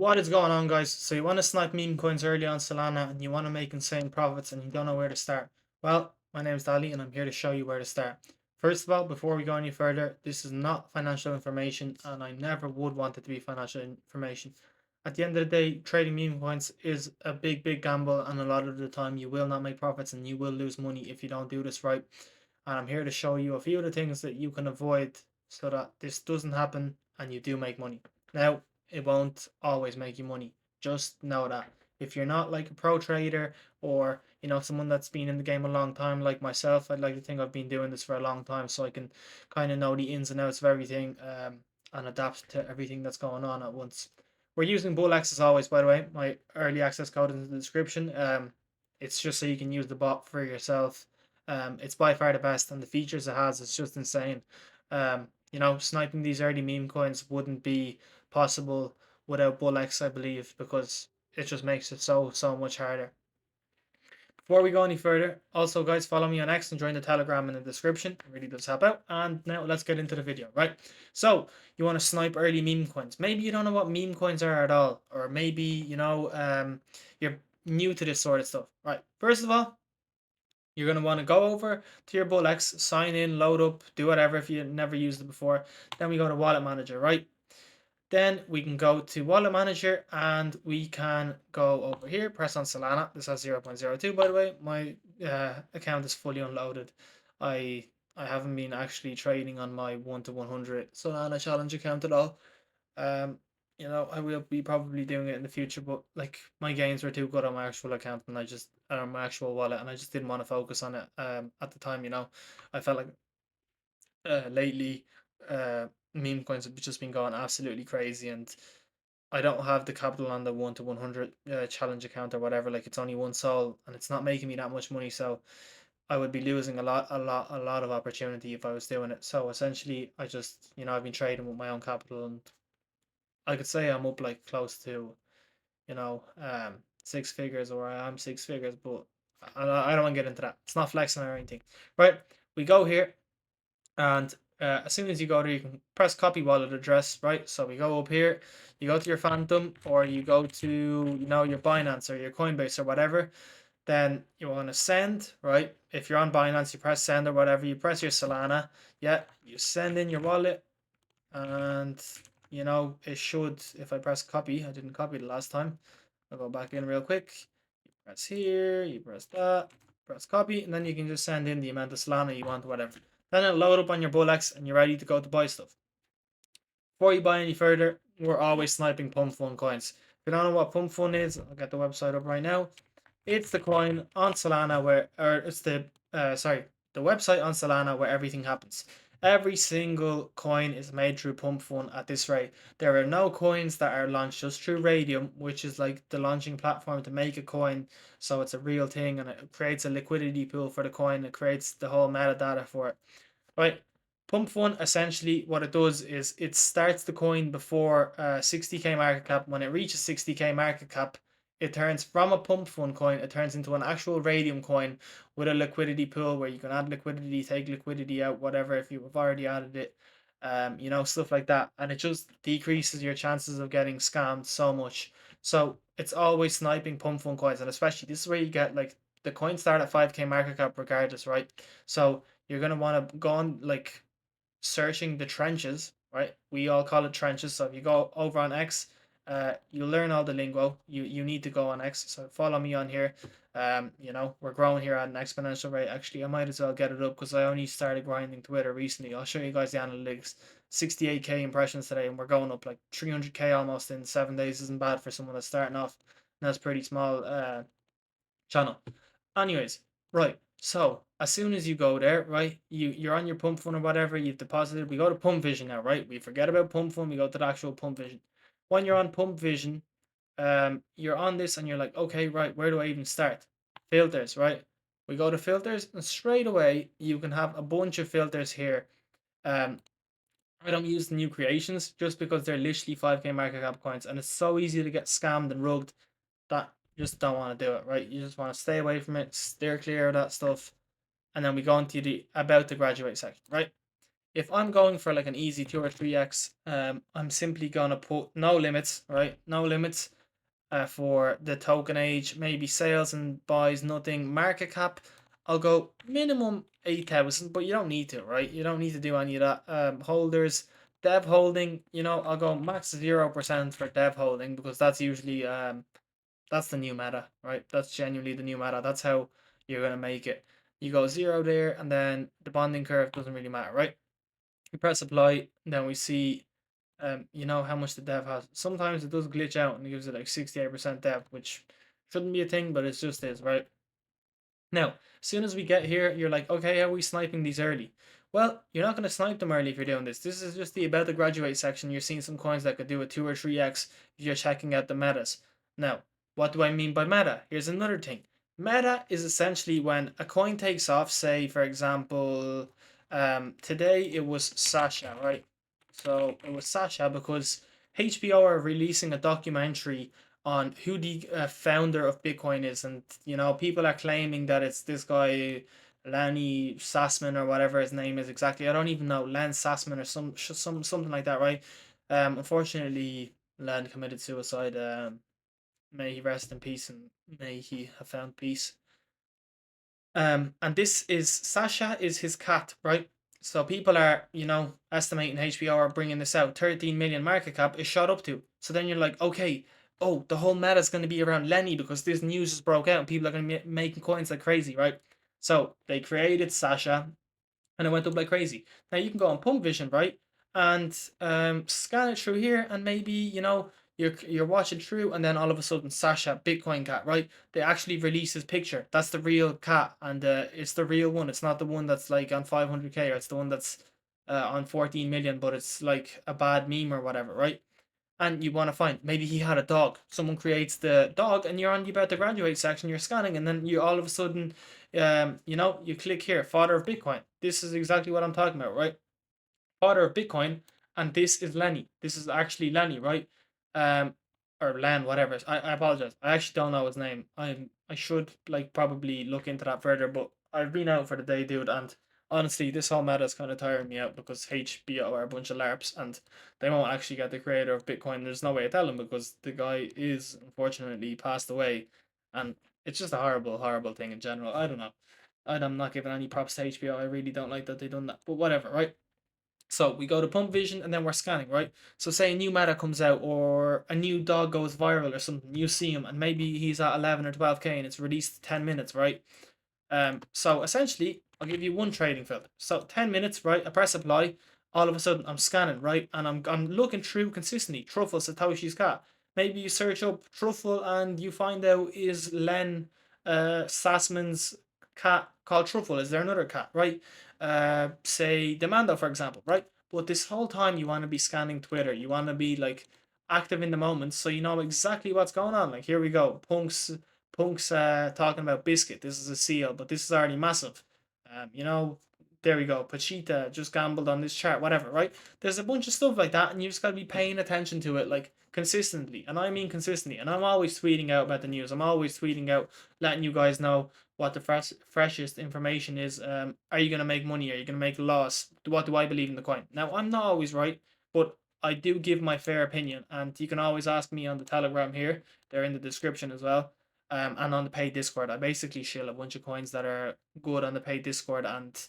What is going on, guys? So you want to snipe meme coins early on Solana and you want to make insane profits and you don't know where to start. Well, my name is Dali and I'm here to show you where to start. First of all, before we go any further, this is not financial information and I never would want it to be financial information. At the end of the day, trading meme coins is a big gamble, and a lot of the time you will not make profits and you will lose money if you don't do this right. And I'm here to show you a few of the things that you can avoid so that this doesn't happen and you do make money. Now, it won't always make you money. Just know that. If you're not like a pro trader, or someone that's been in the game a long time like myself, I'd like to think I've been doing this for a long time so I can kind of know the ins and outs of everything, and adapt to everything that's going on at once. We're using BULLX as always, by the way. My early access code is in the description. It's just so you can use the bot for yourself. It's by far the best, and the features it has is just insane. Sniping these early meme coins wouldn't be possible without BULLX, I believe, because it just makes it so much harder. Before we go any further, also guys, follow me on X and join the Telegram in the description. It really does help out. And now let's get into the video, right? So you want to snipe early meme coins. Maybe you don't know what meme coins are at all, or maybe you're new to this sort of stuff, right? First of all, you're going to want to go over to your BULLX, sign in, load up, do whatever if you never used it before. Then we go to Wallet Manager, right? Then we can go to Wallet Manager and we can go over here, press on Solana. This has 0.02, by the way. My account is fully unloaded. I haven't been actually trading on my 1 to 100 Solana challenge account at all. I will be probably doing it in the future, but like my gains were too good on my actual account and my actual wallet, and I just didn't want to focus on it at the time. I felt like lately meme coins have just been going absolutely crazy, and I don't have the capital on the 1 to 100 challenge account or whatever. Like, it's only one sol and it's not making me that much money, so I would be losing a lot of opportunity if I was doing it. So essentially, I just I've been trading with my own capital, and I could say I'm up like close to six figures, or I am six figures, but I don't want to get into that. It's not flexing or anything, right? We go here, and as soon as you go there, you can press copy wallet address, right? So we go up here, you go to your Phantom, or you go to your Binance or your Coinbase or whatever. Then you want to send, right? If you're on Binance, you press send or whatever. You press your Solana, yeah, you send in your wallet, and it should. If I press copy, I didn't copy the last time. I'll go back in real quick. You press here, you press that, press copy, and then you can just send in the amount of Solana you want, whatever. Then it'll load up on your BULLX and you're ready to go to buy stuff. Before you buy any further, we're always sniping Pump Fun coins. If you don't know what Pump Fun is, I'll get the website up right now. It's the coin on Solana or it's the website on Solana where everything happens. Every single coin is made through Pump Fun at this rate. There are no coins that are launched just through Radium, which is like the launching platform to make a coin. So it's a real thing, and it creates a liquidity pool for the coin. It creates the whole metadata for it. Right. Pump Fun, essentially what it does is it starts the coin before 60k market cap. When it reaches 60k market cap, it turns from a Pump Fun coin, it turns into an actual Radium coin with a liquidity pool where you can add liquidity, take liquidity out, whatever, if you've already added it, stuff like that. And it just decreases your chances of getting scammed so much. So it's always sniping Pump Fun coins, and especially this is where you get like the coins start at 5k market cap regardless, right? So you're gonna want to go on like searching the trenches, right? We all call it trenches. So if you go over on X, you'll learn all the lingo. You need to go on X. So follow me on here. We're growing here at an exponential rate. Actually, I might as well get it up because I only started grinding Twitter recently. I'll show you guys the analytics. 68k impressions today, and we're going up like 300k almost in 7 days. Isn't bad for someone that's starting off. And that's pretty small channel. Anyways, right. So as soon as you go there, right, you're on your Pump Fun or whatever, you've deposited. We go to Pump Vision now, right? We forget about Pump Fun, we go to the actual Pump Vision. When you're on Pump Vision, you're on this and you're like, okay, right, where do I even start? Filters, right? We go to filters, and straight away you can have a bunch of filters here. I don't use the new creations just because they're literally 5k market cap coins, and it's so easy to get scammed and rugged that you just don't want to do it, right? You just want to stay away from it, steer clear of that stuff. And then we go into the about to graduate section, right? if I'm going for like an easy 2 or 3x, I'm simply gonna put no limits, right? No limits for the token age, maybe sales and buys, nothing. Market cap, I'll go minimum 8,000, but you don't need to, right? You don't need to do any of that. Holders, dev holding, I'll go max 0% for dev holding because that's usually that's the new meta, right? That's genuinely the new meta. That's how you're gonna make it. You go zero there, and then the bonding curve doesn't really matter, right? We press apply, and then we see how much the dev has. Sometimes it does glitch out and it gives it like 68% dev, which shouldn't be a thing, but it just is, right? Now, as soon as we get here, you're like, okay, how are we sniping these early? Well, you're not going to snipe them early if you're doing this. This is just the about to graduate section. You're seeing some coins that could do a 2 or 3x if you're checking out the metas. Now, what do I mean by meta? Here's another thing. Meta is essentially when a coin takes off, say, for example, today it was Sasha, right? So it was Sasha because HBO are releasing a documentary on who the founder of Bitcoin is, and people are claiming that it's this guy Lenny Sassman or whatever his name is exactly. I don't even know, Len Sassman or something like that, right? Unfortunately, Len committed suicide. May he rest in peace and may he have found peace. And this is Sasha is his cat, right? So people are, estimating HBO are bringing this out. 13 million market cap is shot up to. So then you're like, okay, oh, the whole meta is going to be around Lenny because this news just broke out and people are going to be making coins like crazy, right? So they created Sasha and it went up like crazy. Now you can go on Pump Vision, right, and scan it through here, and maybe you're watching through, and then all of a sudden Sasha Bitcoin cat, right? They actually release his picture. That's the real cat, and it's the real one. It's not the one that's like on 500k, or it's the one that's on 14 million, but it's like a bad meme or whatever, right? And you want to find maybe he had a dog. Someone creates the dog, and you're on the about to graduate section. You're scanning, and then you all of a sudden, you click here, father of Bitcoin. This is exactly what I'm talking about, right? Father of Bitcoin, and this is Lenny. This is actually Lenny, right? Um, or Len, whatever. I apologize. I actually don't know his name. I should like probably look into that further, but I've been out for the day, dude, and honestly, this whole meta is kind of tiring me out because HBO are a bunch of larps and they won't actually get the creator of Bitcoin. There's no way to tell them because the guy is unfortunately passed away, and it's just a horrible, horrible thing in general. I don't know. I'm not giving any props to HBO. I really don't like that they done that, but whatever, right? So we go to Pump Vision and then we're scanning, right? So say a new meta comes out or a new dog goes viral or something, you see him and maybe he's at 11 or 12k and it's released 10 minutes, right? So essentially, I'll give you one trading filter. So 10 minutes, right? I press apply. All of a sudden, I'm scanning, right? And I'm looking through consistently. Truffle Satoshi's cat. Maybe you search up Truffle and you find out is Len Sassman's cat called Truffle. Is there another cat, right? Say Demando, for example, right? But this whole time you want to be scanning Twitter. You want to be like active in the moment so you know exactly what's going on. Like here we go. Punk's talking about Biscuit. This is a seal, but this is already massive. There we go. Pachita just gambled on this chart, whatever, right? There's a bunch of stuff like that, and you just got to be paying attention to it, like consistently. And I mean consistently. And I'm always tweeting out about the news. I'm always tweeting out, letting you guys know what the freshest information is. Are you going to make money? Are you going to make loss? What do I believe in the coin? Now, I'm not always right, but I do give my fair opinion, and you can always ask me on the Telegram here. They're in the description as well. And on the paid Discord, I basically shill a bunch of coins that are good on the paid Discord, and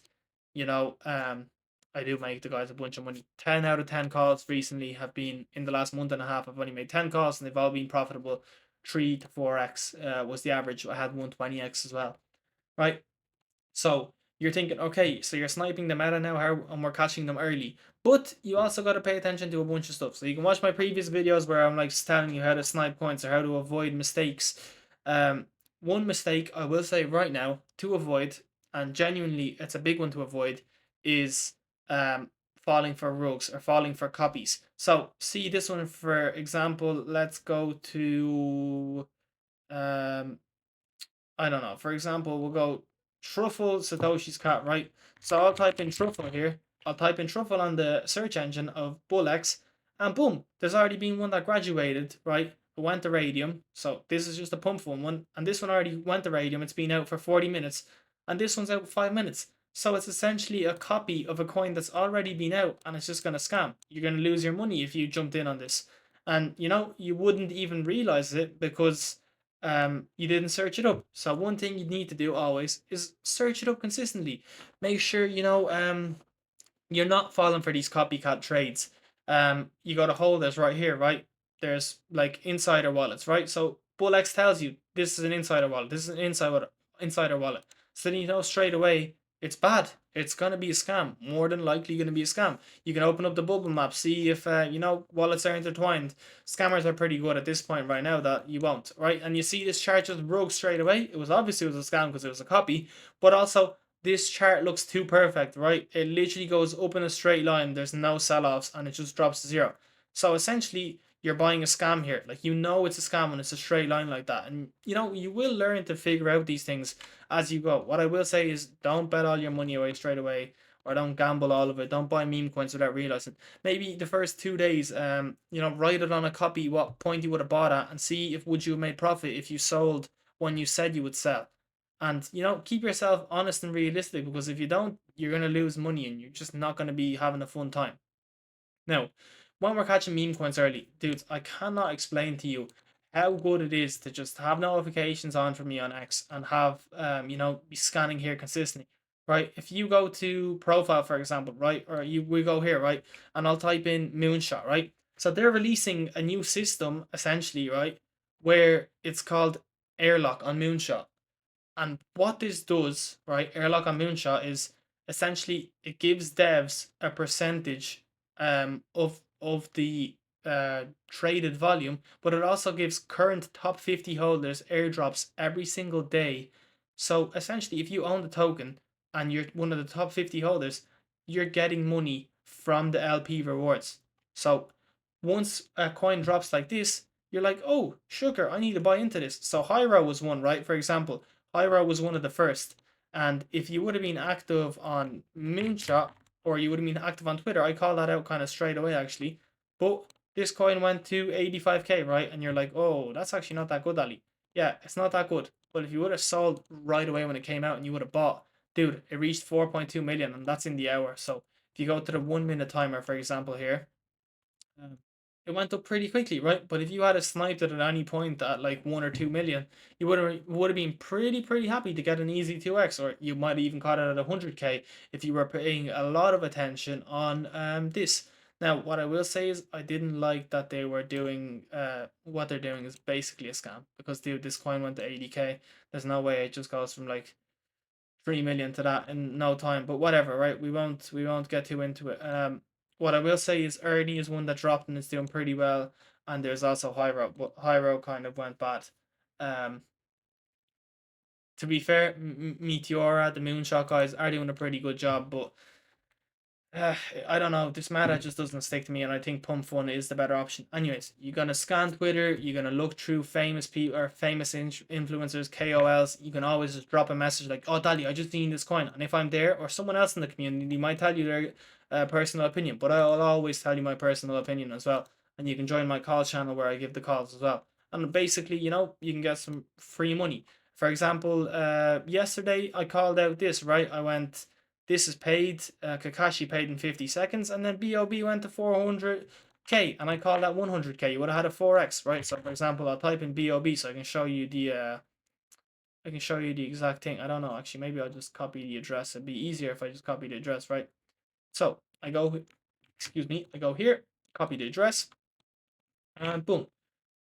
you know, um, I do make the guys a bunch of money. 10 out of 10 calls recently have been in the last month and a half. I've only made 10 calls, and they've all been profitable. 3 to 4x was the average. I had 120x as well, right? So you're thinking, okay, so you're sniping them out now, and we're catching them early. But you also got to pay attention to a bunch of stuff. So you can watch my previous videos where I'm like telling you how to snipe coins or how to avoid mistakes. Um, One mistake I will say right now to avoid, and genuinely it's a big one to avoid, is falling for rugs or falling for copies. So see this one for example. Let's go to um I don't know. For example, we'll go truffle Satoshi's cat, right? So I'll type in truffle here. I'll type in truffle on the search engine of BULLX, and boom, there's already been one that graduated, right? Who went to radium. So this is just a pump one, and this one already went to radium. It's been out for 40 minutes, and this one's out for 5 minutes. So it's essentially a copy of a coin that's already been out, and it's just going to scam. You're going to lose your money if you jumped in on this. And you wouldn't even realize it because you didn't search it up. So one thing you need to do always is search it up consistently. Make sure you're not falling for these copycat trades. You got to hold this right here, right? There's like insider wallets, right? So BULLX tells you this is an insider wallet. This is an insider wallet. So then you know straight away it's bad. It's gonna be a scam. More than likely gonna be a scam. You can open up the bubble map, see if wallets are intertwined. Scammers are pretty good at this point right now that you won't, right? And you see this chart just broke straight away. It was obviously it was a scam because it was a copy, but also this chart looks too perfect, right? It literally goes up in a straight line. There's no sell-offs and it just drops to zero. So essentially, you're buying a scam here. Like it's a scam when it's a straight line like that. And you will learn to figure out these things as you go. What I will say is don't bet all your money away straight away or don't gamble all of it. Don't buy meme coins without realizing. Maybe the first 2 days, write it on a copy what point you would have bought at and see if would you have made profit if you sold when you said you would sell. And keep yourself honest and realistic because if you don't, you're gonna lose money and you're just not gonna be having a fun time. Now, when we're catching meme coins early, dudes, I cannot explain to you how good it is to just have notifications on for me on X and have be scanning here consistently. Right? If you go to profile, for example, right, or we go here, right, and I'll type in moonshot, right? So they're releasing a new system essentially, right, where it's called airlock on moonshot. And what this does, right, airlock on moonshot is essentially it gives devs a percentage of the traded volume, but it also gives current top 50 holders airdrops every single day. So essentially, if you own the token and you're one of the top 50 holders, you're getting money from the LP rewards. So once a coin drops like this, you're like, oh, sugar, I need to buy into this. So Hyro was one, right? For example, Hyro was one of the first. And if you would have been active on Moonshot or you would have been active on Twitter, I call that out kind of straight away actually. But this coin went to 85k, right? And you're like, oh, that's actually not that good, Ali. Yeah, it's not that good. But if you would have sold right away when it came out and you would have bought, dude, it reached 4.2 million and that's in the hour. So if you go to the 1 minute timer, for example, here, um, it went up pretty quickly, right? But if you had a sniped it at any point at like 1 or 2 million, you would have been pretty happy to get an easy 2x, or you might have even caught it at 100k if you were paying a lot of attention on this. Now, what I will say is I didn't like that they were doing what they're doing is basically a scam because dude, this coin went to 80k. There's no way it just goes from like 3 million to that in no time. But whatever, right? We won't get too into it. What I will say is Ernie is one that dropped and is doing pretty well, and there's also Hyro, but Hyro kind of went bad. Um, to be fair, Meteora, the Moonshot guys are doing a pretty good job, but uh, I don't know. This meta just doesn't stick to me, and I think Pump Fun is the better option. Anyways, you're gonna scan Twitter. You're gonna look through famous people or famous influencers, KOLs. You can always just drop a message like, "Oh, Dali, I just need this coin," and if I'm there or someone else in the community might tell you their personal opinion, but I'll always tell you my personal opinion as well. And you can join my call channel where I give the calls as well. And basically, you can get some free money. For example, yesterday I called out this, right? I went, this is paid. Kakashi paid in 50 seconds, and then BOB went to 400k, and I called that 100k. You would have had a 4x, right? So, for example, I'll type in BOB so I can show you the exact thing. I don't know, actually, maybe I'll just copy the address. It'd be easier if I just copy the address, right? So, I go, excuse me, I go here, copy the address, and boom,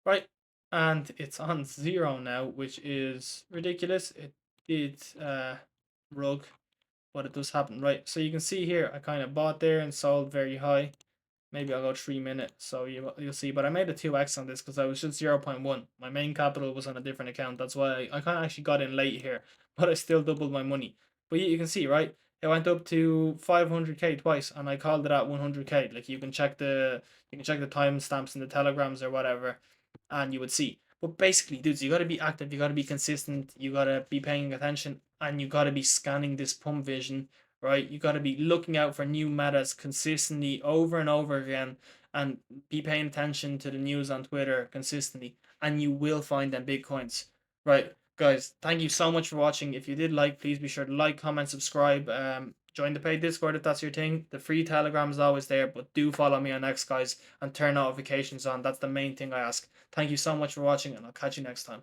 right? And it's on 0 now, which is ridiculous. It did rug, but it does happen, right? So you can see here, I kind of bought there and sold very high. Maybe I'll go 3 minutes, so you'll see. But I made a 2x on this because I was just 0.1. My main capital was on a different account. That's why I kind of actually got in late here, but I still doubled my money. But you can see, right? It went up to 500k twice, and I called it at 100k. Like you can check the timestamps in the telegrams or whatever, and you would see. But basically, dudes, you gotta be active, you gotta be consistent, you gotta be paying attention, and you gotta be scanning this pump vision, right? You gotta be looking out for new metas consistently over and over again, and be paying attention to the news on Twitter consistently, and you will find them big coins, right? Guys, thank you so much for watching. If you did like, please be sure to like, comment, subscribe. Join the paid Discord if that's your thing. The free Telegram is always there, but do follow me on X, guys, and turn notifications on. That's the main thing I ask. Thank you so much for watching, and I'll catch you next time.